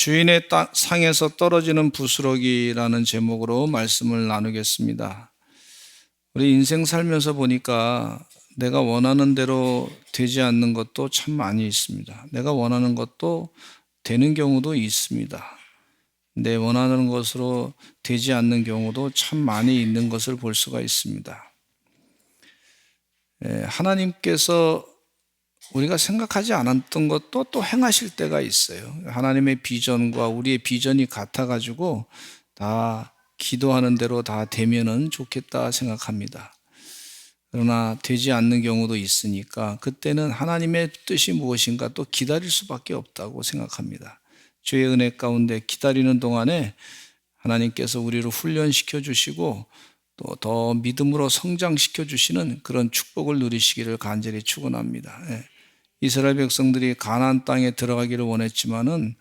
주인의 상에서 떨어지는 부스러기라는 제목으로 말씀을 나누겠습니다. 우리 인생 살면서 보니까 내가 원하는 대로 되지 않는 것도 참 많이 있습니다. 내가 원하는 것도 되는 경우도 있습니다. 내 원하는 것으로 되지 않는 경우도 참 많이 있는 것을 볼 수가 있습니다. 하나님께서 우리가 생각하지 않았던 것도 또 행하실 때가 있어요. 하나님의 비전과 우리의 비전이 같아가지고 다 기도하는 대로 다 되면은 좋겠다 생각합니다. 그러나 되지 않는 경우도 있으니까 그때는 하나님의 뜻이 무엇인가 또 기다릴 수밖에 없다고 생각합니다. 주의 은혜 가운데 기다리는 동안에 하나님께서 우리를 훈련시켜 주시고 또 더 믿음으로 성장시켜 주시는 그런 축복을 누리시기를 간절히 축원합니다. 이스라엘 백성들이 가나안 땅에 들어가기를 원했지만은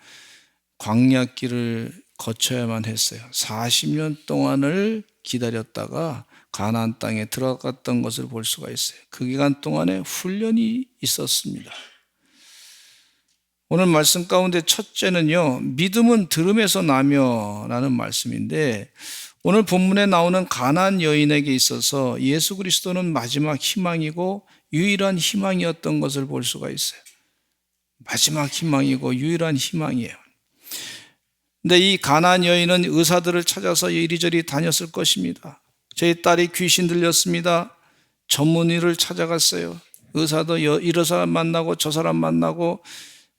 광야길을 거쳐야만 했어요. 40년 동안을 기다렸다가 가나안 땅에 들어갔던 것을 볼 수가 있어요. 그 기간 동안에 훈련이 있었습니다. 오늘 말씀 가운데 첫째는요, 믿음은 들음에서 나며라는 말씀인데, 오늘 본문에 나오는 가나안 여인에게 있어서 예수 그리스도는 마지막 희망이고 유일한 희망이었던 것을 볼 수가 있어요. 마지막 희망이고 유일한 희망이에요. 근데 이 가나안 여인은 의사들을 찾아서 이리저리 다녔을 것입니다. 제 딸이 귀신 들렸습니다. 전문의를 찾아갔어요. 의사도 이런 사람 만나고 저 사람 만나고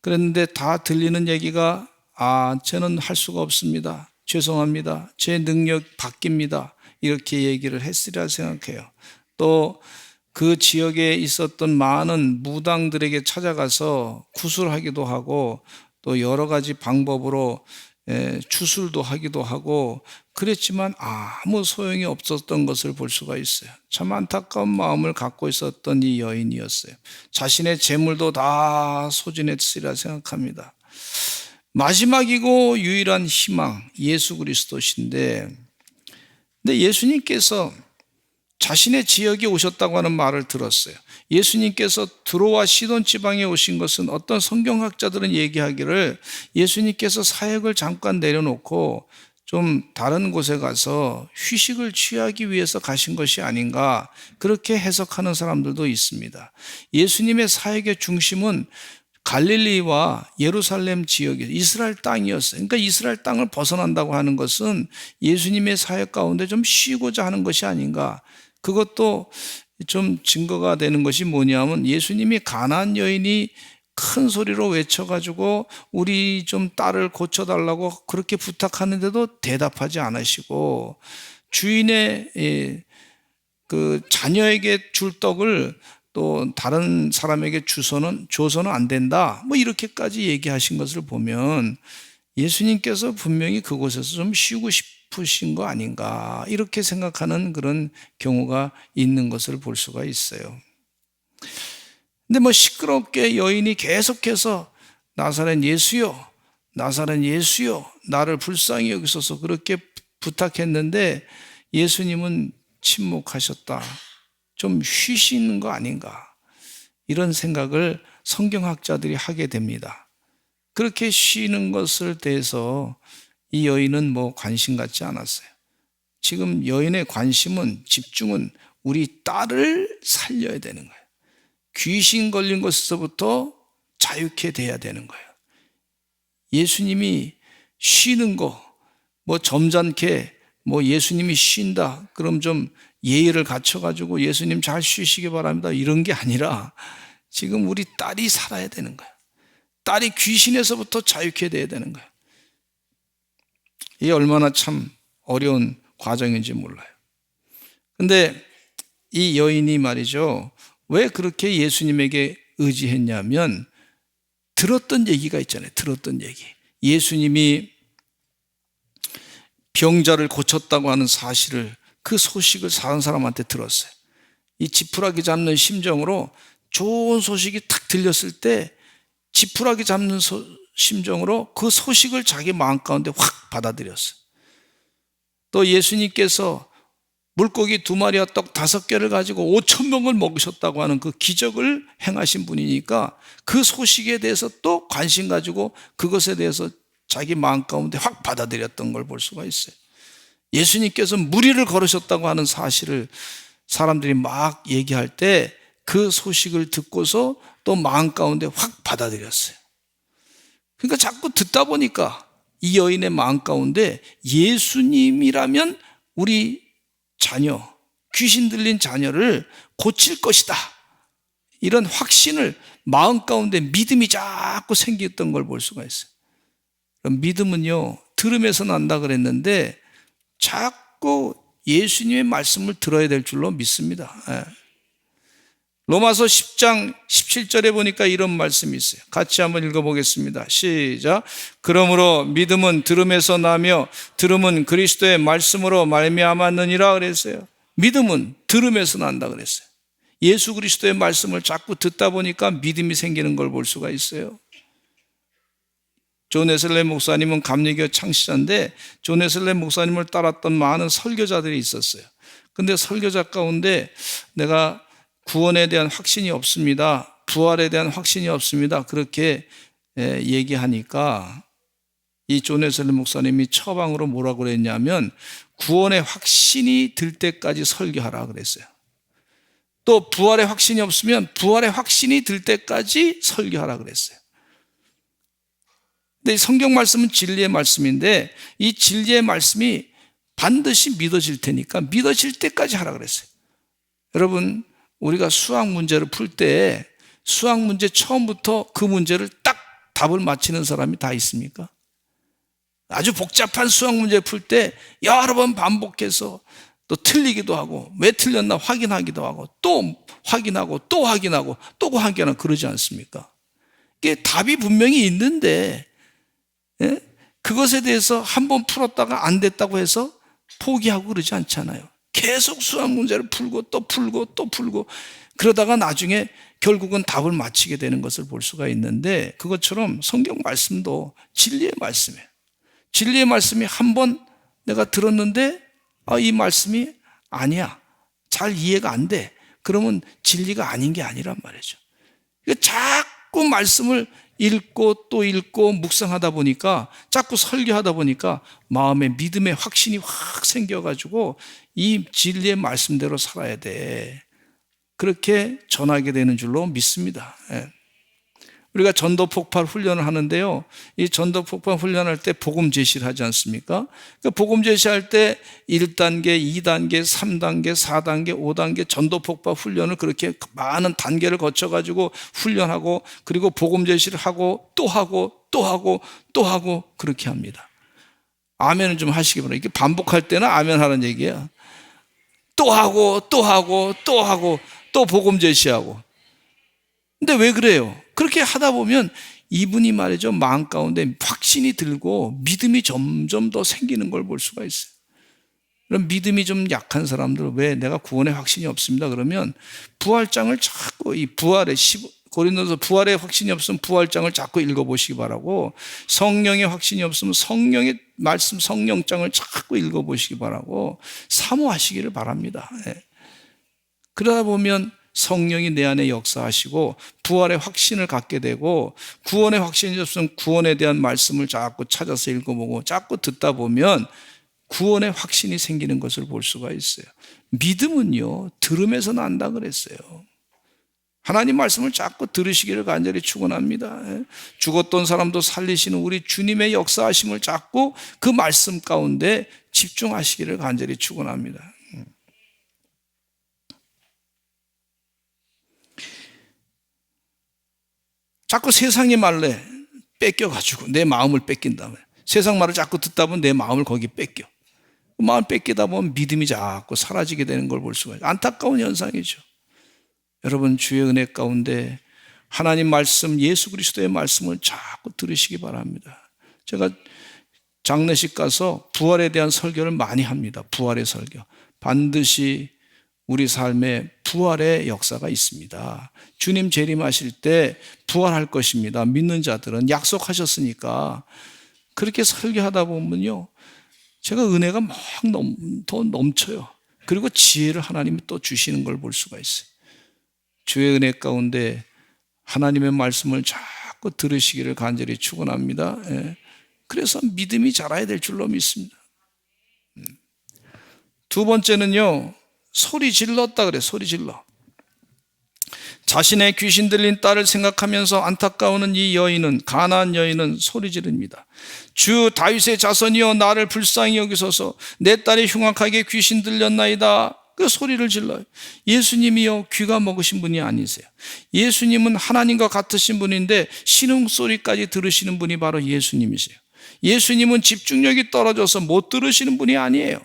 그랬는데 다 들리는 얘기가 저는 할 수가 없습니다. 죄송합니다. 제 능력 바뀝니다. 이렇게 얘기를 했으리라 생각해요. 또 그 지역에 있었던 많은 무당들에게 찾아가서 구술하기도 하고 또 여러 가지 방법으로 주술도 하기도 하고 그랬지만 아무 소용이 없었던 것을 볼 수가 있어요. 참 안타까운 마음을 갖고 있었던 이 여인이었어요. 자신의 재물도 다 소진했으리라 생각합니다. 마지막이고 유일한 희망 예수 그리스도신데, 근데 예수님께서 자신의 지역에 오셨다고 하는 말을 들었어요. 예수님께서 드로와 시돈 지방에 오신 것은 어떤 성경학자들은 얘기하기를 예수님께서 사역을 잠깐 내려놓고 좀 다른 곳에 가서 휴식을 취하기 위해서 가신 것이 아닌가, 그렇게 해석하는 사람들도 있습니다. 예수님의 사역의 중심은 갈릴리와 예루살렘 지역이 이스라엘 땅이었어요. 그러니까 이스라엘 땅을 벗어난다고 하는 것은 예수님의 사역 가운데 좀 쉬고자 하는 것이 아닌가. 그것도 좀 증거가 되는 것이 뭐냐면 예수님이 가나안 여인이 큰 소리로 외쳐가지고 우리 좀 딸을 고쳐달라고 그렇게 부탁하는데도 대답하지 않으시고 주인의 그 자녀에게 줄 떡을 또 다른 사람에게 줘서는 안 된다, 뭐 이렇게까지 얘기하신 것을 보면 예수님께서 분명히 그곳에서 좀 쉬고 싶으신 거 아닌가, 이렇게 생각하는 그런 경우가 있는 것을 볼 수가 있어요. 근데 뭐 시끄럽게 여인이 계속해서 나사렛 예수여, 나사렛 예수여, 나를 불쌍히 여기소서 그렇게 부탁했는데 예수님은 침묵하셨다. 좀 쉬시는 거 아닌가, 이런 생각을 성경학자들이 하게 됩니다. 그렇게 쉬는 것을 대해서 이 여인은 뭐 관심 갖지 않았어요. 지금 여인의 관심은, 집중은 우리 딸을 살려야 되는 거예요. 귀신 걸린 것에서부터 자유케 돼야 되는 거예요. 예수님이 쉬는 거, 뭐 점잖게 뭐 예수님이 쉰다 그럼 좀 예의를 갖춰가지고 예수님 잘 쉬시기 바랍니다 이런 게 아니라 지금 우리 딸이 살아야 되는 거예요. 딸이 귀신에서부터 자유케 돼야 되는 거예요. 이게 얼마나 참 어려운 과정인지 몰라요. 근데 이 여인이 말이죠, 왜 그렇게 예수님에게 의지했냐면 들었던 얘기가 있잖아요. 들었던 얘기. 예수님이 병자를 고쳤다고 하는 사실을, 그 소식을 다른 사람한테 들었어요. 이 지푸라기 잡는 심정으로 좋은 소식이 탁 들렸을 때 지푸라기 잡는 심정으로 그 소식을 자기 마음 가운데 확 받아들였어요. 또 예수님께서 물고기 2마리와 떡 5개를 가지고 5,000명을 먹으셨다고 하는 그 기적을 행하신 분이니까 그 소식에 대해서 또 관심 가지고 그것에 대해서 자기 마음 가운데 확 받아들였던 걸 볼 수가 있어요. 예수님께서 무리를 걸으셨다고 하는 사실을 사람들이 막 얘기할 때 그 소식을 듣고서 또 마음 가운데 확 받아들였어요. 그러니까 자꾸 듣다 보니까 이 여인의 마음 가운데 예수님이라면 우리 자녀, 귀신 들린 자녀를 고칠 것이다, 이런 확신을 마음 가운데 믿음이 자꾸 생겼던 걸 볼 수가 있어요. 그럼 믿음은요, 들음에서 난다 그랬는데 자꾸 예수님의 말씀을 들어야 될 줄로 믿습니다. 로마서 10장 17절에 보니까 이런 말씀이 있어요. 같이 한번 읽어보겠습니다. 시작. 그러므로 믿음은 들음에서 나며 들음은 그리스도의 말씀으로 말미암았느니라 그랬어요. 믿음은 들음에서 난다 그랬어요. 예수 그리스도의 말씀을 자꾸 듣다 보니까 믿음이 생기는 걸 볼 수가 있어요. 존 웨슬레 목사님은 감리교 창시자인데 존 웨슬레 목사님을 따랐던 많은 설교자들이 있었어요. 근데 설교자 가운데 내가 구원에 대한 확신이 없습니다, 부활에 대한 확신이 없습니다, 그렇게 얘기하니까 이 존 웨슬리 목사님이 처방으로 뭐라고 그랬냐면 구원의 확신이 들 때까지 설교하라 그랬어요. 또 부활의 확신이 없으면 부활의 확신이 들 때까지 설교하라 그랬어요. 근데 성경 말씀은 진리의 말씀인데 이 진리의 말씀이 반드시 믿어질 테니까 믿어질 때까지 하라 그랬어요. 여러분, 우리가 수학 문제를 풀 때 수학 문제 처음부터 그 문제를 딱 답을 맞히는 사람이 다 있습니까? 아주 복잡한 수학 문제 풀 때 여러 번 반복해서 또 틀리기도 하고 왜 틀렸나 확인하기도 하고 또 확인하고 또 확인하고 또 확인하고 그러지 않습니까? 이게 답이 분명히 있는데 그것에 대해서 한번 풀었다가 안 됐다고 해서 포기하고 그러지 않잖아요. 계속 수학 문제를 풀고 또 풀고 또 풀고 그러다가 나중에 결국은 답을 맞히게 되는 것을 볼 수가 있는데 그것처럼 성경 말씀도 진리의 말씀이에요. 진리의 말씀이 한번 내가 들었는데 이 말씀이 아니야, 잘 이해가 안 돼, 그러면 진리가 아닌 게 아니란 말이죠. 자꾸 말씀을 읽고 또 읽고 묵상하다 보니까 자꾸 설교하다 보니까 마음에 믿음의 확신이 확 생겨가지고 이 진리의 말씀대로 살아야 돼, 그렇게 전하게 되는 줄로 믿습니다. 우리가 전도폭발 훈련을 하는데요, 이 전도폭발 훈련할 때 복음 제시를 하지 않습니까? 그러니까 복음 제시할 때 1단계, 2단계, 3단계, 4단계, 5단계 전도폭발 훈련을 그렇게 많은 단계를 거쳐가지고 훈련하고 그리고 복음 제시를 하고 또 하고 또 하고 또 하고 그렇게 합니다. 아멘은 좀 하시기 바랍니다. 이게 반복할 때는 아멘 하라는 얘기예요. 또 하고 또 하고 또 하고 또 복음 제시하고. 근데 왜 그래요? 그렇게 하다 보면 이분이 말이죠, 마음 가운데 확신이 들고 믿음이 점점 더 생기는 걸 볼 수가 있어요. 그럼 믿음이 좀 약한 사람들, 왜 내가 구원의 확신이 없습니다 그러면 부활장을 자꾸 이 부활의 고린도서 부활의 확신이 없으면 부활장을 자꾸 읽어보시기 바라고, 성령의 확신이 없으면 성령의 말씀 성령장을 자꾸 읽어보시기 바라고 사모하시기를 바랍니다. 그러다 보면 성령이 내 안에 역사하시고 부활의 확신을 갖게 되고, 구원의 확신이 없으면 구원에 대한 말씀을 자꾸 찾아서 읽어보고 자꾸 듣다 보면 구원의 확신이 생기는 것을 볼 수가 있어요. 믿음은요, 들음에서 난다 그랬어요. 하나님 말씀을 자꾸 들으시기를 간절히 축원합니다. 죽었던 사람도 살리시는 우리 주님의 역사하심을 자꾸 그 말씀 가운데 집중하시기를 간절히 축원합니다. 자꾸 세상의 말에 뺏겨가지고 내 마음을 뺏긴다면, 세상 말을 자꾸 듣다 보면 내 마음을 거기 뺏겨. 그 마음 뺏기다 보면 믿음이 자꾸 사라지게 되는 걸 볼 수가 있어요. 안타까운 현상이죠. 여러분, 주의 은혜 가운데 하나님 말씀, 예수 그리스도의 말씀을 자꾸 들으시기 바랍니다. 제가 장례식 가서 부활에 대한 설교를 많이 합니다. 부활의 설교. 반드시 우리 삶에 부활의 역사가 있습니다. 주님 재림하실 때 부활할 것입니다. 믿는 자들은 약속하셨으니까. 그렇게 설교하다 보면요, 제가 은혜가 막 더 넘쳐요. 그리고 지혜를 하나님이 또 주시는 걸 볼 수가 있어요. 주의 은혜 가운데 하나님의 말씀을 자꾸 들으시기를 간절히 축원합니다. 그래서 믿음이 자라야 될 줄로 믿습니다. 두 번째는요, 소리 질렀다 그래. 소리 질러. 자신의 귀신 들린 딸을 생각하면서 안타까워하는 이 여인은, 가나안 여인은 소리 지릅니다. 주 다윗의 자손이여 나를 불쌍히 여기소서. 내 딸이 흉악하게 귀신 들렸나이다. 그 소리를 질러요. 예수님이요 귀가 먹으신 분이 아니세요. 예수님은 하나님과 같으신 분인데 신음소리까지 들으시는 분이 바로 예수님이세요. 예수님은 집중력이 떨어져서 못 들으시는 분이 아니에요.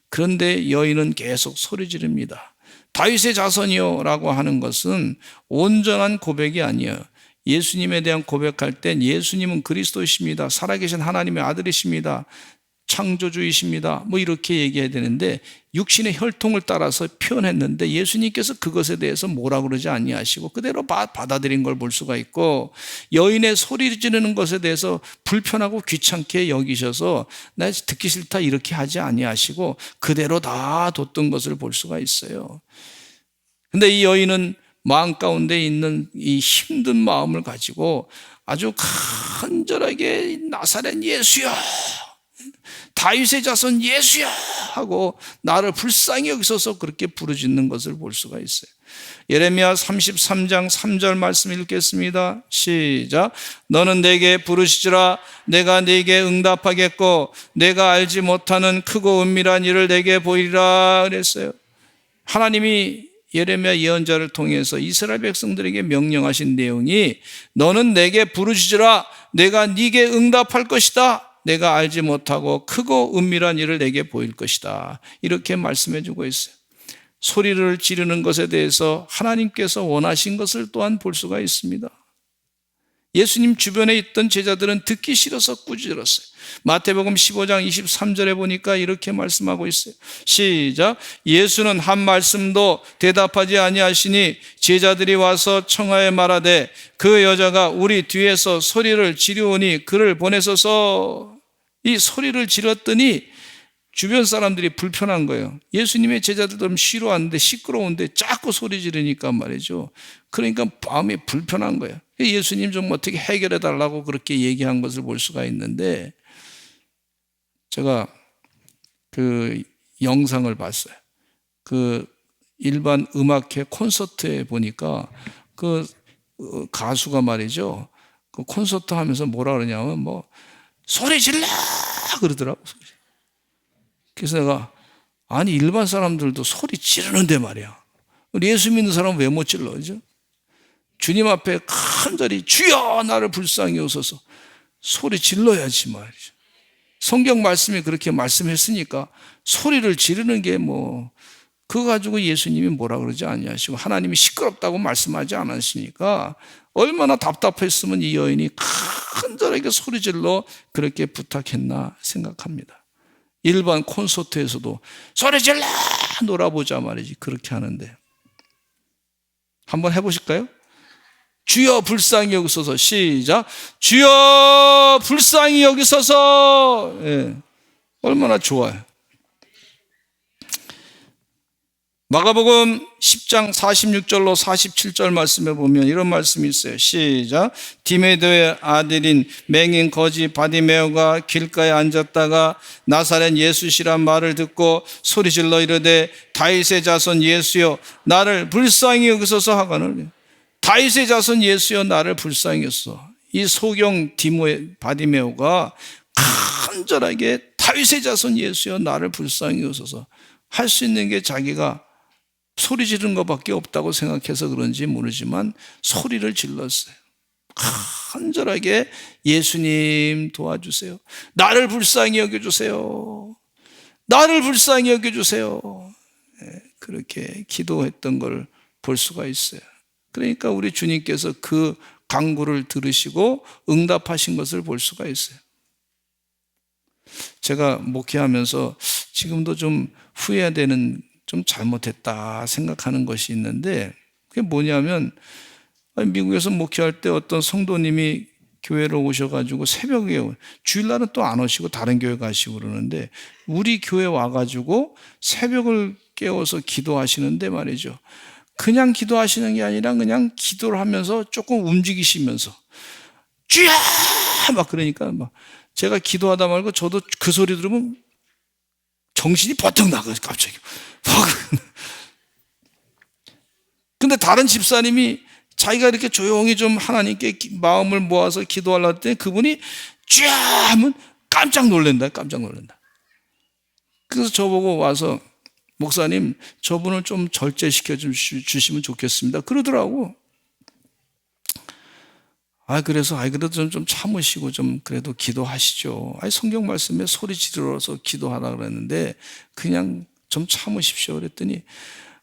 그런데 여인은 계속 소리 지릅니다. 다윗의 자손이요 라고 하는 것은 온전한 고백이 아니에요. 예수님에 대한 고백할 땐 예수님은 그리스도이십니다. 살아계신 하나님의 아들이십니다. 창조주이십니다. 뭐 이렇게 얘기해야 되는데 육신의 혈통을 따라서 표현했는데 예수님께서 그것에 대해서 뭐라 그러지 아니하시고 그대로 받아들인 걸 볼 수가 있고, 여인의 소리 지르는 것에 대해서 불편하고 귀찮게 여기셔서 나 듣기 싫다 이렇게 하지 아니하시고 그대로 다 뒀던 것을 볼 수가 있어요. 근데 이 여인은 마음 가운데 있는 이 힘든 마음을 가지고 아주 간절하게 나사렛 예수여, 다윗의 자손 예수야 하고 나를 불쌍히 여기소서 그렇게 부르짖는 것을 볼 수가 있어요. 예레미야 33장 3절 말씀 읽겠습니다. 시작. 너는 내게 부르시지라 내가 네게 응답하겠고 내가 알지 못하는 크고 은밀한 일을 내게 보이리라 그랬어요. 하나님이 예레미야 예언자를 통해서 이스라엘 백성들에게 명령하신 내용이 너는 내게 부르시지라 내가 네게 응답할 것이다. 내가 알지 못하고 크고 은밀한 일을 내게 보일 것이다. 이렇게 말씀해 주고 있어요. 소리를 지르는 것에 대해서 하나님께서 원하신 것을 또한 볼 수가 있습니다. 예수님 주변에 있던 제자들은 듣기 싫어서 꾸짖었어요. 마태복음 15장 23절에 보니까 이렇게 말씀하고 있어요. 시작. 예수는 한 말씀도 대답하지 아니하시니 제자들이 와서 청하에 말하되 그 여자가 우리 뒤에서 소리를 지르오니 그를 보내소서. 이 소리를 지렀더니 주변 사람들이 불편한 거예요. 예수님의 제자들도 쉬러 왔는데 시끄러운데 자꾸 소리 지르니까 말이죠. 그러니까 마음이 불편한 거예요. 예수님 좀 어떻게 해결해 달라고 그렇게 얘기한 것을 볼 수가 있는데, 제가 그 영상을 봤어요. 그 일반 음악회 콘서트에 보니까 그 가수가 말이죠. 그 콘서트 하면서 뭐라 그러냐면 뭐 소리 질러 그러더라고. 그래서 내가 아니 일반 사람들도 소리 지르는데 말이야. 예수 믿는 사람은 왜 못 질러? 그죠? 주님 앞에 간절히 주여 나를 불쌍히 여기소서 소리 질러야지 말이죠. 성경 말씀이 그렇게 말씀했으니까 소리를 지르는 게 뭐 그거 가지고 예수님이 뭐라 그러지 아니하시고 하나님이 시끄럽다고 말씀하지 않으시니까 얼마나 답답했으면 이 여인이 간절하게 소리 질러 그렇게 부탁했나 생각합니다. 일반 콘서트에서도 소리 질러 놀아보자 말이지 그렇게 하는데, 한번 해보실까요? 주여 불쌍히 여기소서. 시작. 주여 불쌍히 여기소서. 예, 얼마나 좋아요. 마가복음 10장 46절로 47절 말씀에 보면 이런 말씀이 있어요. 시작. 디메데의 아들인 맹인 거지 바디메오가 길가에 앉았다가 나사렛 예수시란 말을 듣고 소리질러 이르되 다윗의 자손 예수여 나를 불쌍히 여기소서 하거늘. 다윗의 자손 예수여 나를 불쌍히 여기소서. 이 소경 바디메오가 간절하게 다윗의 자손 예수여 나를 불쌍히 여기소서 할 수 있는 게 자기가 소리 지르는 것밖에 없다고 생각해서 그런지 모르지만 소리를 질렀어요. 간절하게 예수님 도와주세요. 나를 불쌍히 여겨주세요. 나를 불쌍히 여겨주세요. 그렇게 기도했던 걸 볼 수가 있어요. 그러니까 우리 주님께서 그 간구를 들으시고 응답하신 것을 볼 수가 있어요. 제가 목회하면서 지금도 좀 후회되는 좀 잘못했다 생각하는 것이 있는데, 그게 뭐냐면 미국에서 목회할 때 어떤 성도님이 교회로 오셔가지고 새벽에 주일날은 또 안 오시고 다른 교회 가시고 그러는데 우리 교회 와가지고 새벽을 깨워서 기도하시는데 말이죠. 그냥 기도하시는 게 아니라 그냥 기도를 하면서 조금 움직이시면서 주야 막 그러니까 막 제가 기도하다 말고 저도 그 소리 들으면 정신이 버뜩 나가요, 갑자기. 근데 다른 집사님이 자기가 이렇게 조용히 좀 하나님께 마음을 모아서 기도하려고 했더니 그분이 쫙 하면 깜짝 놀란다. 그래서 저보고 와서 목사님, 저분을 좀 절제시켜 주시면 좋겠습니다. 그러더라고. 그래서 그래도 좀 참으시고 좀 그래도 기도하시죠. 성경 말씀에 소리 지르러서 기도하라 그랬는데 그냥 좀 참으십시오. 그랬더니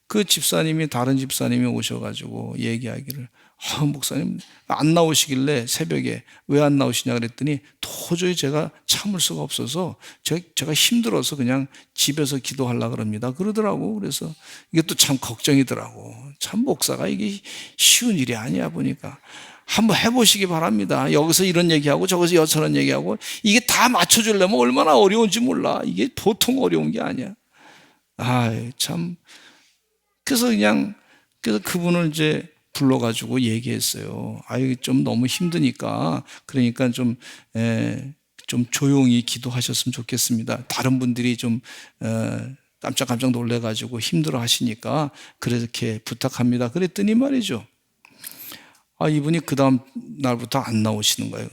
그 집사님이 다른 집사님이 오셔가지고 얘기하기를 목사님 안 나오시길래 새벽에 왜 안 나오시냐 그랬더니 도저히 제가 참을 수가 없어서 제가 힘들어서 그냥 집에서 기도하려고 그럽니다. 그러더라고. 그래서 이게 또 참 걱정이더라고. 참 목사가 이게 쉬운 일이 아니야 보니까. 한번 해보시기 바랍니다. 여기서 이런 얘기하고 저기서 저런 얘기하고 이게 다 맞춰주려면 얼마나 어려운지 몰라. 이게 보통 어려운 게 아니야. 참. 그래서 그분을 이제 불러가지고 얘기했어요. 좀 너무 힘드니까 그러니까 좀 조용히 기도하셨으면 좋겠습니다. 다른 분들이 좀 깜짝 놀래가지고 힘들어 하시니까 그렇게 부탁합니다. 그랬더니 말이죠. 이분이 그 다음 날부터 안 나오시는 거예요.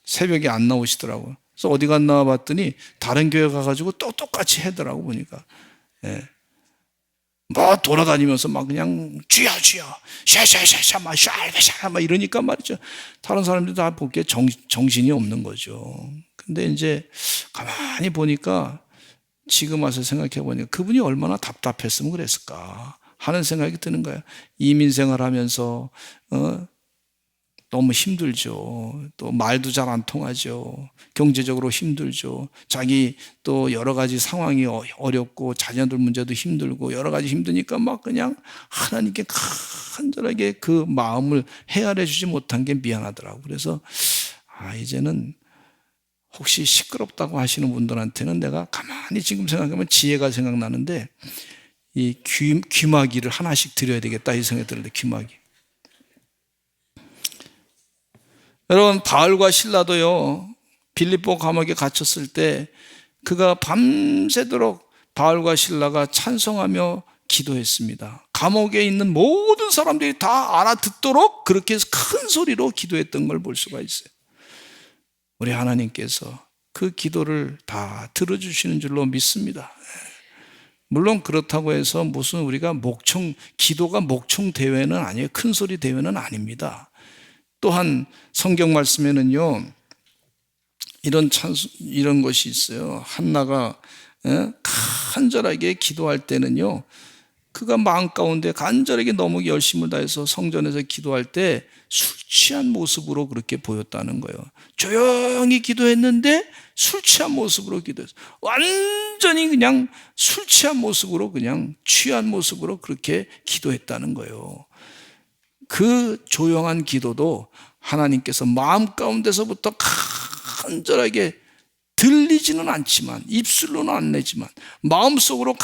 새벽에 안 나오시더라고요. 그래서 어디 갔나 봤더니 다른 교회 가가지고 또 똑같이 하더라고 보니까. 뭐 돌아다니면서 막 그냥 쥐야 샤샤샤샤 막 이러니까 말이죠. 다른 사람들이 다 보기에 정신이 없는 거죠. 근데 이제 가만히 보니까 지금 와서 생각해 보니까 그분이 얼마나 답답했으면 그랬을까 하는 생각이 드는 거예요. 이민 생활하면서 너무 힘들죠. 또 말도 잘 안 통하죠. 경제적으로 힘들죠. 자기 또 여러 가지 상황이 어렵고 자녀들 문제도 힘들고 여러 가지 힘드니까 막 그냥 하나님께 간절하게 그 마음을 헤아려 주지 못한 게 미안하더라고요. 그래서 이제는 혹시 시끄럽다고 하시는 분들한테는 내가 가만히 지금 생각하면 지혜가 생각나는데 이 귀마기를 하나씩 드려야 되겠다 이 생각이 드는데 귀마기. 여러분 바울과 실라도요 빌립보 감옥에 갇혔을 때 그가 밤새도록 바울과 실라가 찬송하며 기도했습니다. 감옥에 있는 모든 사람들이 다 알아듣도록 그렇게 해서 큰 소리로 기도했던 걸 볼 수가 있어요. 우리 하나님께서 그 기도를 다 들어주시는 줄로 믿습니다. 물론 그렇다고 해서 무슨 우리가 기도가 목청 대회는 아니에요. 큰 소리 대회는 아닙니다. 또한 성경 말씀에는요 이런 것이 있어요. 한나가 간절하게 기도할 때는요 그가 마음 가운데 간절하게 너무 열심을 다해서 성전에서 기도할 때 술 취한 모습으로 그렇게 보였다는 거예요. 조용히 기도했는데 술 취한 모습으로 기도했어요. 완전히 그냥 술 취한 모습으로 그냥 취한 모습으로 그렇게 기도했다는 거예요. 그 조용한 기도도 하나님께서 마음 가운데서부터 간절하게 들리지는 않지만 입술로는 안 내지만 마음속으로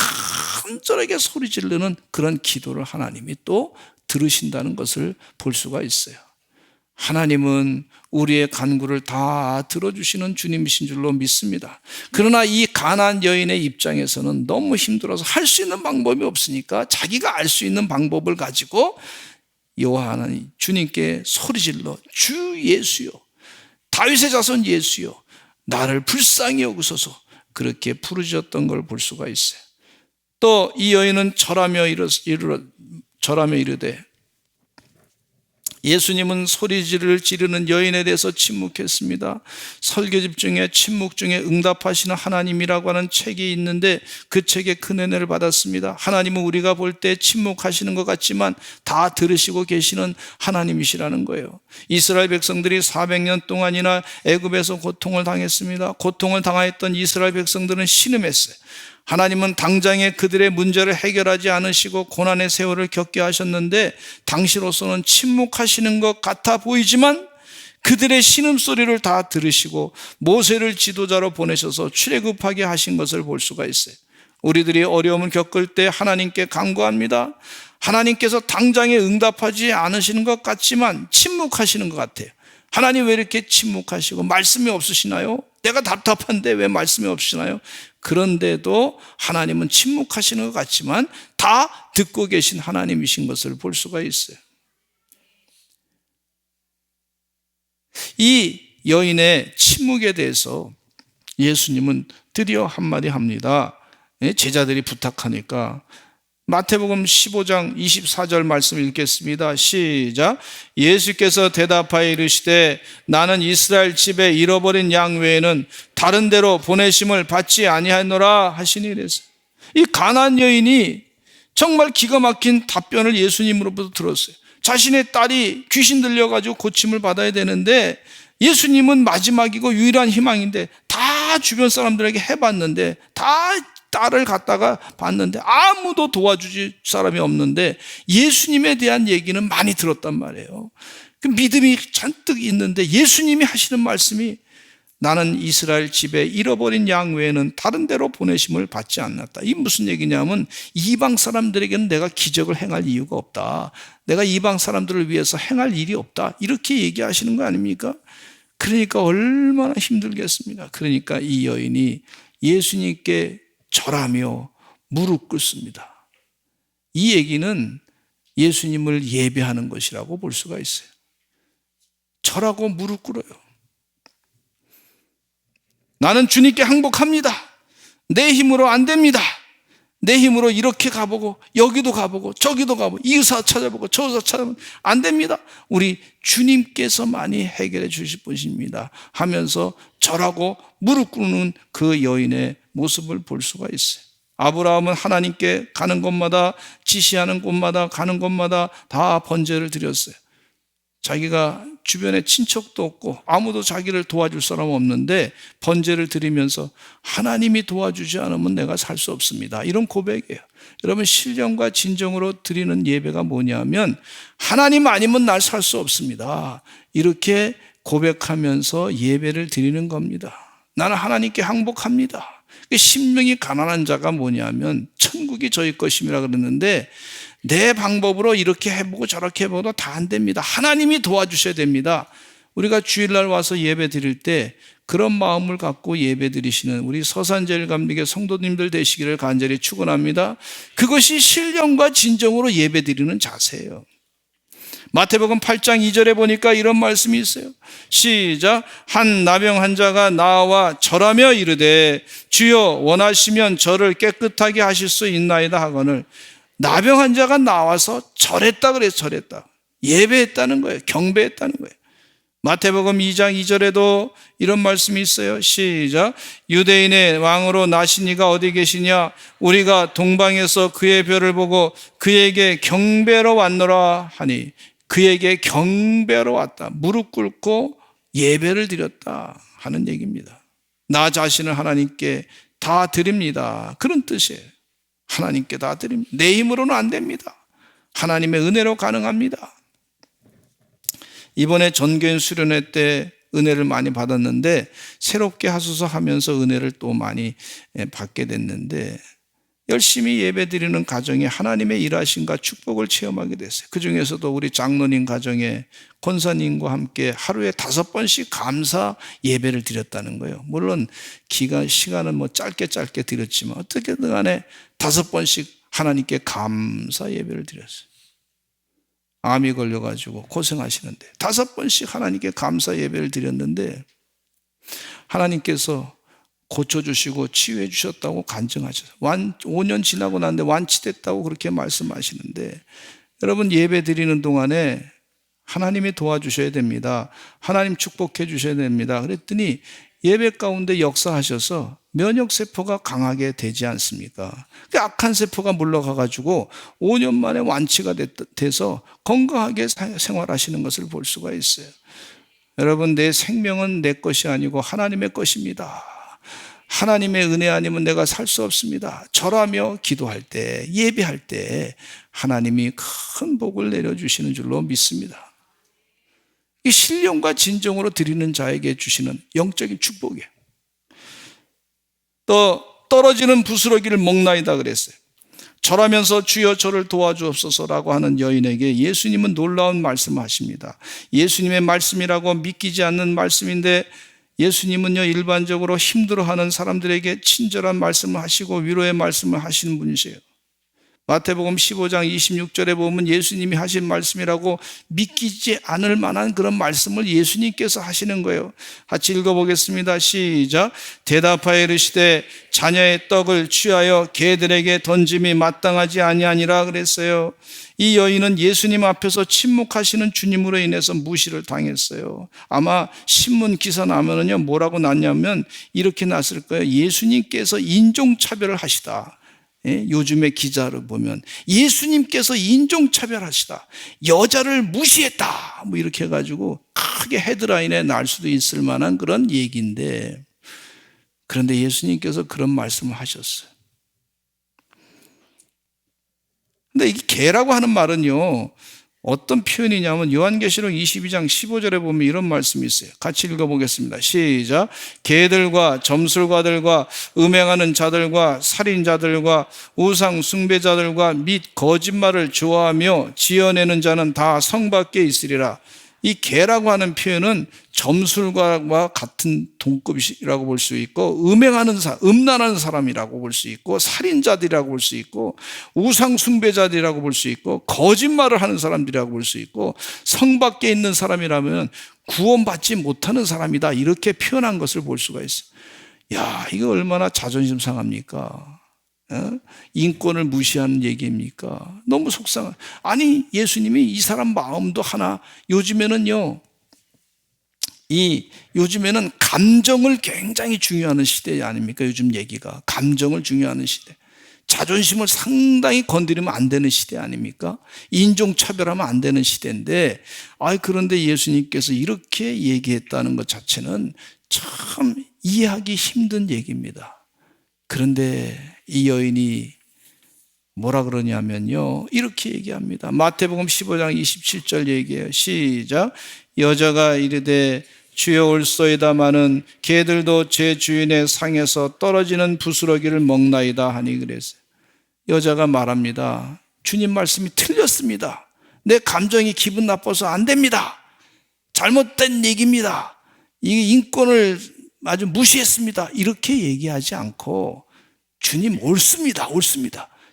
간절하게 소리 지르는 그런 기도를 하나님이 또 들으신다는 것을 볼 수가 있어요. 하나님은 우리의 간구를 다 들어주시는 주님이신 줄로 믿습니다. 그러나 이 가나안 여인의 입장에서는 너무 힘들어서 할 수 있는 방법이 없으니까 자기가 알 수 있는 방법을 가지고 여호와 하나님 주님께 소리질러 주 예수여 다윗의 자손 예수여 나를 불쌍히 여기소서 그렇게 부르짖었던 걸 볼 수가 있어요. 또 이 여인은 절하며 이르되 예수님은 소리를 지르는 여인에 대해서 침묵했습니다. 설교집 중에 침묵 중에 응답하시는 하나님이라고 하는 책이 있는데 그 책에 큰 은혜를 받았습니다. 하나님은 우리가 볼 때 침묵하시는 것 같지만 다 들으시고 계시는 하나님이시라는 거예요. 이스라엘 백성들이 400년 동안이나 애굽에서 고통을 당했습니다. 고통을 당하였던 이스라엘 백성들은 신음했어요. 하나님은 당장에 그들의 문제를 해결하지 않으시고 고난의 세월을 겪게 하셨는데 당시로서는 침묵하시는 것 같아 보이지만 그들의 신음소리를 다 들으시고 모세를 지도자로 보내셔서 출애굽하게 하신 것을 볼 수가 있어요. 우리들이 어려움을 겪을 때 하나님께 간구합니다. 하나님께서 당장에 응답하지 않으시는 것 같지만 침묵하시는 것 같아요. 하나님 왜 이렇게 침묵하시고 말씀이 없으시나요? 내가 답답한데 왜 말씀이 없으시나요? 그런데도 하나님은 침묵하시는 것 같지만 다 듣고 계신 하나님이신 것을 볼 수가 있어요. 이 여인의 침묵에 대해서 예수님은 드디어 한마디 합니다. 제자들이 부탁하니까 마태복음 15장 24절 말씀 읽겠습니다. 시작. 예수께서 대답하여 이르시되 나는 이스라엘 집에 잃어버린 양 외에는 다른 데로 보내심을 받지 아니하노라 하시니 이랬어요. 이 가나안 여인이 정말 기가 막힌 답변을 예수님으로부터 들었어요. 자신의 딸이 귀신 들려가지고 고침을 받아야 되는데 예수님은 마지막이고 유일한 희망인데 다 주변 사람들에게 해봤는데 다 딸을 갖다가 봤는데 아무도 도와주실 사람이 없는데 예수님에 대한 얘기는 많이 들었단 말이에요. 그 믿음이 잔뜩 있는데 예수님이 하시는 말씀이 나는 이스라엘 집에 잃어버린 양 외에는 다른 데로 보내심을 받지 않았다. 이게 무슨 얘기냐면 이방 사람들에게는 내가 기적을 행할 이유가 없다. 내가 이방 사람들을 위해서 행할 일이 없다. 이렇게 얘기하시는 거 아닙니까? 그러니까 얼마나 힘들겠습니까? 그러니까 이 여인이 예수님께 절하며 무릎 꿇습니다. 이 얘기는 예수님을 예배하는 것이라고 볼 수가 있어요. 절하고 무릎 꿇어요. 나는 주님께 항복합니다. 내 힘으로 안 됩니다. 내 힘으로 이렇게 가보고 여기도 가보고 저기도 가보고 이 의사 찾아보고 저 의사 찾아보고 안 됩니다. 우리 주님께서만이 해결해 주실 분입니다 하면서 절하고 무릎 꿇는 그 여인의 모습을 볼 수가 있어요. 아브라함은 하나님께 가는 곳마다 지시하는 곳마다 가는 곳마다 다 번제를 드렸어요. 자기가 주변에 친척도 없고 아무도 자기를 도와줄 사람 없는데 번제를 드리면서 하나님이 도와주지 않으면 내가 살 수 없습니다. 이런 고백이에요. 여러분 신령과 진정으로 드리는 예배가 뭐냐면 하나님 아니면 날 살 수 없습니다. 이렇게 고백하면서 예배를 드리는 겁니다. 나는 하나님께 항복합니다. 심령이 가난한 자가 뭐냐면 천국이 저희 것임이라 그랬는데 내 방법으로 이렇게 해보고 저렇게 해보고 다 안 됩니다. 하나님이 도와주셔야 됩니다. 우리가 주일날 와서 예배 드릴 때 그런 마음을 갖고 예배 드리시는 우리 서산제일감리교 성도님들 되시기를 간절히 축원합니다. 그것이 신령과 진정으로 예배 드리는 자세예요. 마태복음 8장 2절에 보니까 이런 말씀이 있어요. 시작. 한 나병 환자가 나와 절하며 이르되 주여 원하시면 저를 깨끗하게 하실 수 있나이다 하거늘 나병 환자가 나와서 절했다 그래서 절했다. 예배했다는 거예요. 경배했다는 거예요. 마태복음 2장 2절에도 이런 말씀이 있어요. 시작. 유대인의 왕으로 나신 이가 어디 계시냐? 우리가 동방에서 그의 별을 보고 그에게 경배로 왔노라 하니 그에게 경배로 왔다. 무릎 꿇고 예배를 드렸다 하는 얘기입니다. 나 자신을 하나님께 다 드립니다. 그런 뜻이에요. 하나님께 다 드립니다. 내 힘으로는 안 됩니다. 하나님의 은혜로 가능합니다. 이번에 전교인 수련회 때 은혜를 많이 받았는데 새롭게 하소서 하면서 은혜를 또 많이 받게 됐는데 열심히 예배드리는 가정에 하나님의 일하심과 축복을 체험하게 됐어요. 그중에서도 우리 장로님 가정에 권사님과 함께 하루에 5번씩 감사 예배를 드렸다는 거예요. 물론 시간은 뭐 짧게 드렸지만 어떻게든 간에 5번씩 하나님께 감사 예배를 드렸어요. 암이 걸려가지고 고생하시는데 5번씩 하나님께 감사 예배를 드렸는데 하나님께서 고쳐주시고 치유해 주셨다고 간증하셨어요. 5년 지나고 났는데 완치됐다고 그렇게 말씀하시는데 여러분 예배 드리는 동안에 하나님이 도와주셔야 됩니다. 하나님 축복해 주셔야 됩니다. 그랬더니 예배 가운데 역사하셔서 면역세포가 강하게 되지 않습니까? 그 악한 세포가 물러가가지고 5년 만에 완치가 돼서 건강하게 생활하시는 것을 볼 수가 있어요. 여러분 내 생명은 내 것이 아니고 하나님의 것입니다. 하나님의 은혜 아니면 내가 살 수 없습니다. 절하며 기도할 때 예배할 때 하나님이 큰 복을 내려주시는 줄로 믿습니다. 이 신령과 진정으로 드리는 자에게 주시는 영적인 축복이에요. 또 떨어지는 부스러기를 먹나이다 그랬어요. 절하면서 주여 저를 도와주옵소서라고 하는 여인에게 예수님은 놀라운 말씀을 하십니다. 예수님의 말씀이라고 믿기지 않는 말씀인데 예수님은요, 일반적으로 힘들어하는 사람들에게 친절한 말씀을 하시고 위로의 말씀을 하시는 분이세요. 마태복음 15장 26절에 보면 예수님이 하신 말씀이라고 믿기지 않을 만한 그런 말씀을 예수님께서 하시는 거예요. 같이 읽어보겠습니다. 시작. 대답하여 이르시되 자녀의 떡을 취하여 개들에게 던짐이 마땅하지 아니하니라 그랬어요. 이 여인은 예수님 앞에서 침묵하시는 주님으로 인해서 무시를 당했어요. 아마 신문 기사 나면은요, 뭐라고 났냐면 이렇게 났을 거예요. 예수님께서 인종차별을 하시다. 예? 요즘의 기자를 보면 예수님께서 인종차별하시다, 여자를 무시했다, 뭐 이렇게 해가지고 크게 헤드라인에 날 수도 있을 만한 그런 얘기인데, 그런데 예수님께서 그런 말씀을 하셨어요. 근데 이 개라고 하는 말은요, 어떤 표현이냐면 요한계시록 22장 15절에 보면 이런 말씀이 있어요. 같이 읽어보겠습니다. 시작. 개들과 점술가들과 음행하는 자들과 살인자들과 우상 숭배자들과 및 거짓말을 좋아하며 지어내는 자는 다 성 밖에 있으리라. 이 개라고 하는 표현은 점술가와 같은 동급이라고 볼 수 있고, 음행하는 음란하는 사람이라고 볼 수 있고, 살인자들이라고 볼 수 있고, 우상 숭배자들이라고 볼 수 있고, 거짓말을 하는 사람들이라고 볼 수 있고, 성 밖에 있는 사람이라면 구원받지 못하는 사람이다, 이렇게 표현한 것을 볼 수가 있어요. 야, 이거 얼마나 자존심 상합니까? 인권을 무시하는 얘기입니까? 너무 속상한. 아니, 예수님이 이 사람 마음도 하나, 요즘에는 감정을 굉장히 중요하는 시대 아닙니까? 요즘 얘기가 감정을 중요하는 시대, 자존심을 상당히 건드리면 안 되는 시대 아닙니까? 인종차별하면 안 되는 시대인데, 그런데 예수님께서 이렇게 얘기했다는 것 자체는 참 이해하기 힘든 얘기입니다. 그런데 이 여인이 뭐라 그러냐면요, 이렇게 얘기합니다. 마태복음 15장 27절 얘기해요. 시작. 여자가 이르되 주여 올소이다마는 개들도 제 주인의 상에서 떨어지는 부스러기를 먹나이다 하니 그랬어요. 여자가 말합니다. 주님 말씀이 틀렸습니다. 내 감정이 기분 나빠서 안 됩니다. 잘못된 얘기입니다. 이 인권을 아주 무시했습니다. 이렇게 얘기하지 않고 주님 옳습니다.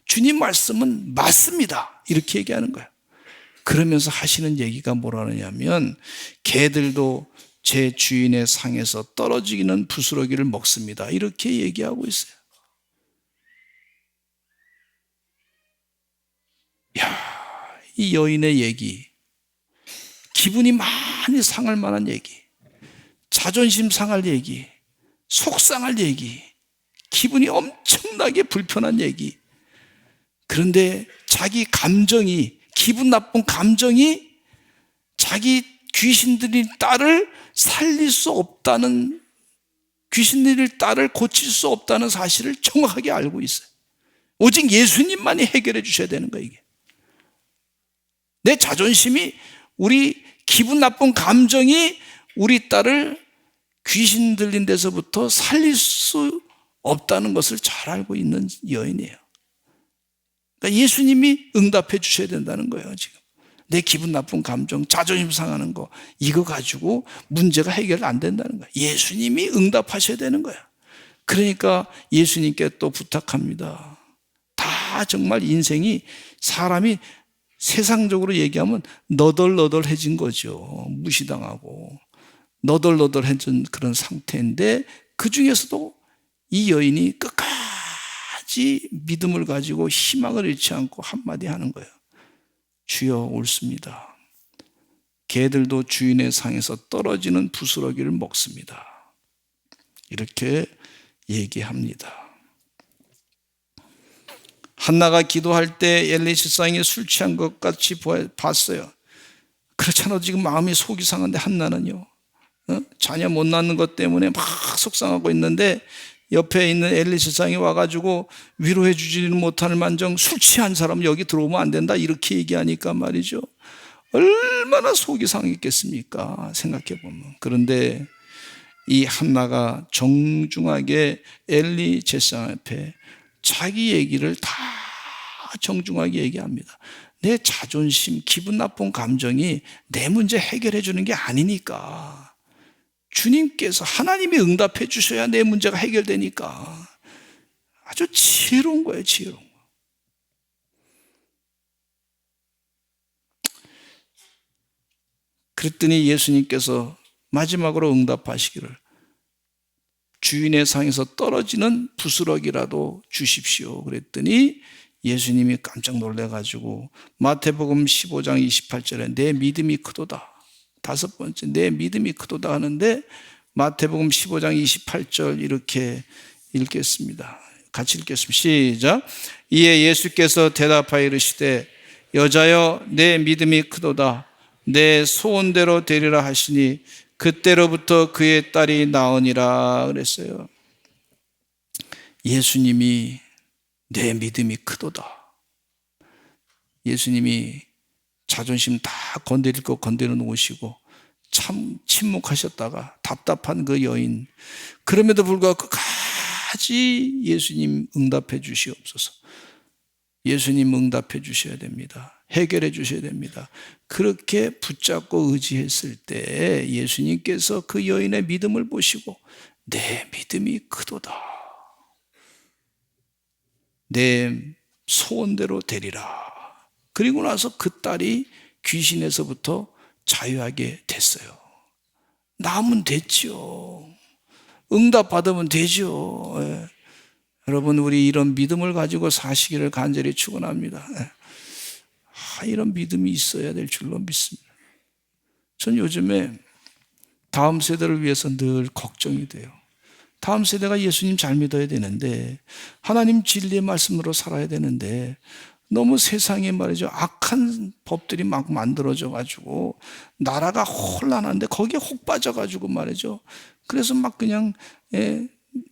주님 말씀은 맞습니다. 이렇게 얘기하는 거예요. 그러면서 하시는 얘기가 뭐라냐면 개들도 제 주인의 상에서 떨어지는 부스러기를 먹습니다. 이렇게 얘기하고 있어요. 야, 이 여인의 얘기, 기분이 많이 상할 만한 얘기, 자존심 상할 얘기, 속상할 얘기, 기분이 엄청나게 불편한 얘기. 그런데 자기 감정이, 기분 나쁜 감정이 자기 귀신들이 딸을 살릴 수 없다는, 귀신들이 딸을 고칠 수 없다는 사실을 정확하게 알고 있어요. 오직 예수님만이 해결해 주셔야 되는 거예요. 이게 내 자존심이, 우리 기분 나쁜 감정이 우리 딸을 귀신 들린 데서부터 살릴 수 없다는 것을 잘 알고 있는 여인이에요. 그러니까 예수님이 응답해 주셔야 된다는 거예요. 지금 내 기분 나쁜 감정, 자존심 상하는 거, 이거 가지고 문제가 해결 안 된다는 거예요. 예수님이 응답하셔야 되는 거예요. 그러니까 예수님께 또 부탁합니다. 다 정말 인생이, 사람이 세상적으로 얘기하면 너덜너덜해진 거죠. 무시당하고 너덜너덜해진 그런 상태인데, 그 중에서도 이 여인이 끝까지 믿음을 가지고 희망을 잃지 않고 한마디 하는 거예요. 주여 옳습니다. 개들도 주인의 상에서 떨어지는 부스러기를 먹습니다. 이렇게 얘기합니다. 한나가 기도할 때 엘리 집사님이 술 취한 것 같이 봤어요. 그렇잖아요. 지금 마음이 속이 상한데 한나는요, 자녀 못 낳는 것 때문에 막 속상하고 있는데 옆에 있는 엘리 집사님이 와가지고 위로해 주지는 못할 만정 술 취한 사람 여기 들어오면 안 된다, 이렇게 얘기하니까 말이죠, 얼마나 속이 상했겠습니까? 생각해 보면. 그런데 이 한나가 정중하게 엘리 제사장 앞에 자기 얘기를 다 정중하게 얘기합니다. 내 자존심, 기분 나쁜 감정이 내 문제 해결해 주는 게 아니니까. 주님께서 하나님이 응답해 주셔야 내 문제가 해결되니까. 아주 지혜로운 거예요, 지혜로운 거. 그랬더니 예수님께서 마지막으로 응답하시기를 주인의 상에서 떨어지는 부스러기라도 주십시오. 그랬더니 예수님이 깜짝 놀래가지고 마태복음 15장 28절에 내 믿음이 크도다. 5번째, 내 믿음이 크도다 하는데 마태복음 15장 28절 이렇게 읽겠습니다. 같이 읽겠습니다. 시작. 이에 예수께서 대답하여 이르시되 여자여 내 믿음이 크도다. 내 소원대로 되리라 하시니 그때로부터 그의 딸이 나으니라 그랬어요. 예수님이 내 믿음이 크도다. 예수님이 자존심 다 건드릴 거 건드려 놓으시고 참 침묵하셨다가 답답한 그 여인, 그럼에도 불구하고 끝까지 예수님 응답해 주시옵소서. 예수님 응답해 주셔야 됩니다. 해결해 주셔야 됩니다. 그렇게 붙잡고 의지했을 때 예수님께서 그 여인의 믿음을 보시고 내 믿음이 크도다. 내 소원대로 되리라. 그리고 나서 그 딸이 귀신에서부터 자유하게 됐어요. 나면 됐죠. 응답 받으면 되죠. 예. 여러분, 우리 이런 믿음을 가지고 사시기를 간절히 축원합니다. 예. 이런 믿음이 있어야 될 줄로 믿습니다. 전 요즘에 다음 세대를 위해서 늘 걱정이 돼요. 다음 세대가 예수님 잘 믿어야 되는데, 하나님 진리의 말씀으로 살아야 되는데, 너무 세상에 말이죠, 악한 법들이 막 만들어져 가지고 나라가 혼란한데 거기에 혹 빠져 가지고 말이죠. 그래서 막 그냥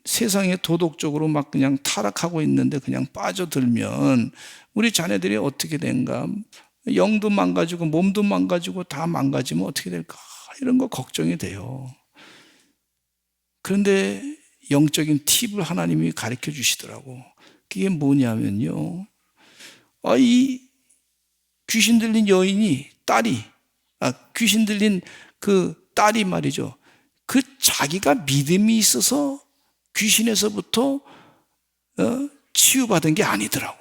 세상에 도덕적으로 막 그냥 타락하고 있는데 그냥 빠져들면 우리 자녀들이 어떻게 된가? 영도 망가지고 몸도 망가지고 다 망가지면 어떻게 될까? 이런 거 걱정이 돼요. 그런데 영적인 팁을 하나님이 가르쳐 주시더라고. 그게 뭐냐면요, 이 귀신 들린 여인이 귀신 들린 그 딸이 말이죠, 그 자기가 믿음이 있어서 귀신에서부터 치유받은 게 아니더라고.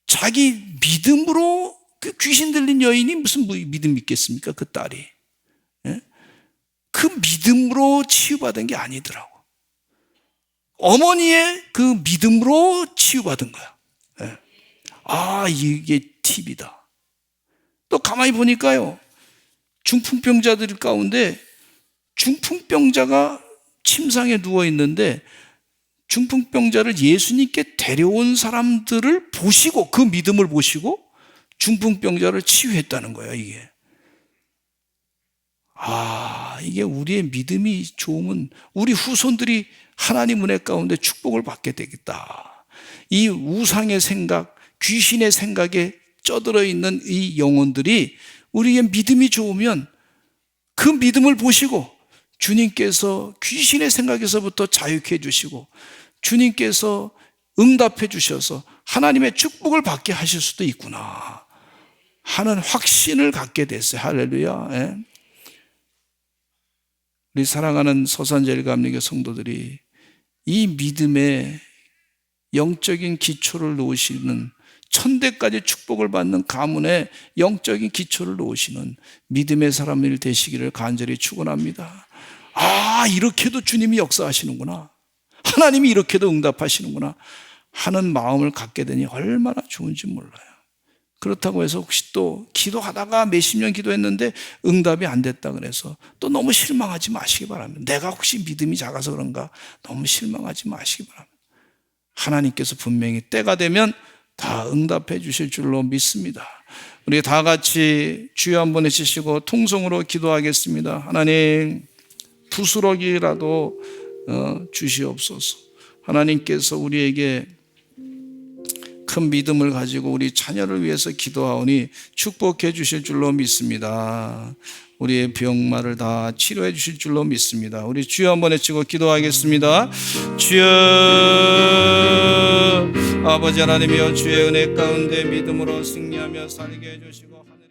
자기 믿음으로, 그 귀신 들린 여인이 무슨 믿음이 있겠습니까? 그 딸이. 그 믿음으로 치유받은 게 아니더라고. 어머니의 그 믿음으로 치유받은 거야. 이게 팁이다. 또 가만히 보니까요, 중풍병자들 가운데 중풍병자가 침상에 누워 있는데 중풍병자를 예수님께 데려온 사람들을 보시고, 그 믿음을 보시고 중풍병자를 치유했다는 거예요. 이게 우리의 믿음이 좋으면 우리 후손들이 하나님 은혜 가운데 축복을 받게 되겠다. 이 우상의 생각, 귀신의 생각에 쩌들어 있는 이 영혼들이 우리의 믿음이 좋으면 그 믿음을 보시고 주님께서 귀신의 생각에서부터 자유케 해주시고 주님께서 응답해 주셔서 하나님의 축복을 받게 하실 수도 있구나 하는 확신을 갖게 됐어요. 할렐루야. 예. 우리 사랑하는 서산제일감리교 성도들이 이 믿음에 영적인 기초를 놓으시는, 천대까지 축복을 받는 가문에 영적인 기초를 놓으시는 믿음의 사람들 되시기를 간절히 축원합니다. 이렇게도 주님이 역사하시는구나, 하나님이 이렇게도 응답하시는구나 하는 마음을 갖게 되니 얼마나 좋은지 몰라요. 그렇다고 해서 혹시 또 기도하다가 몇십 년 기도했는데 응답이 안 됐다 그래서 또 너무 실망하지 마시기 바랍니다. 내가 혹시 믿음이 작아서 그런가 너무 실망하지 마시기 바랍니다. 하나님께서 분명히 때가 되면 다 응답해 주실 줄로 믿습니다. 우리 다 같이 주여 한번 외치시고 통성으로 기도하겠습니다. 하나님, 부스러기라도 주시옵소서. 하나님께서 우리에게 큰 믿음을 가지고 우리 자녀를 위해서 기도하오니 축복해 주실 줄로 믿습니다. 우리의 병마를 다 치료해 주실 줄로 믿습니다. 우리 주여 한번 외치고 기도하겠습니다. 주여, 아버지 하나님이여, 주의 은혜 가운데 믿음으로 승리하며 살게 해주시고 하늘에